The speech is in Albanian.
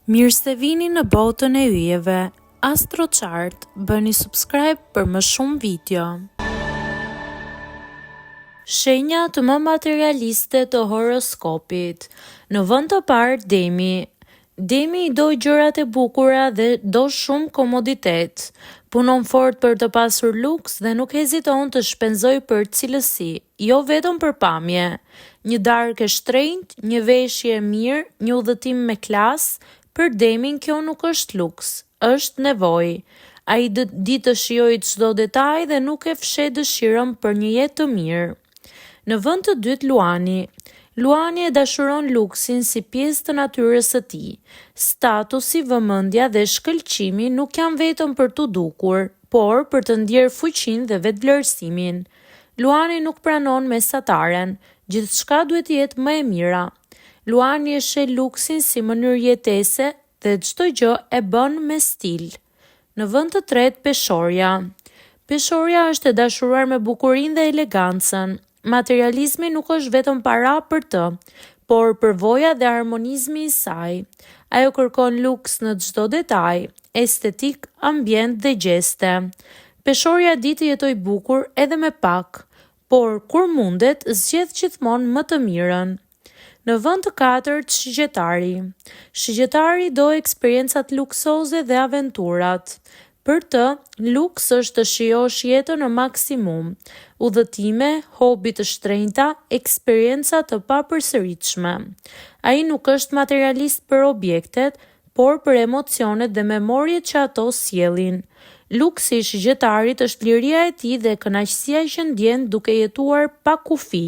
Mirë se vini në botën e yjeve. AstroChart, bëni subscribe për më shumë video. Shenja të më materialiste të horoskopit. Në vend të parë, Demi. Demi i do gjërat e bukura dhe do shumë komoditet. Punon fort për të pasur luks dhe nuk heziton të shpenzoj për cilësi, jo vetëm për pamje. Një darkë e shtrenjtë, një veshje e mirë, një udhëtim me klasë. Për Demin kjo nuk është luks, është nevojë. Ai di të shijojë çdo detaj dhe nuk e fshet dëshirën për një jetë të mirë. Në vend të dytë, Luani. Luani e dashuron luksin si pjesë të natyrës së tij. Statusi, vëmendja dhe shkëlqimi nuk janë vetëm për t'u dukur, por për të ndjerë fuqinë dhe vetvlerësimin. Luani nuk pranon mesataren, gjithçka duhet të jetë më e mira. Luani e sheh luksin si mënyrë jetese dhe çdo gjë e bën me stil. Në vend të tretë, Peshorja. Peshorja është e dashuruar me bukurinë dhe elegancën. Materializmi nuk është vetëm para për të, por përvoja dhe harmonizmi i saj. Ajo kërkon luks në çdo detaj, estetik, ambient dhe gjeste. Peshorja di të jetojë bukur edhe me pak, por kur mundet, zgjedh gjithmonë më të mirën. Në vend të katërt, Shigjetari. Shigjetari do eksperiencat luksoze dhe aventurat. Për të, luks është të shijosh jetën në maksimum, udhëtime, hobi të shtrenjta, eksperienca të papërsëritshme. Ai nuk është materialist për objektet, por për emocionet dhe memorjet që ato sjellin. Luksi i shigjetarit është liria e tij dhe kënaqësia që ndjen duke jetuar pa kufi.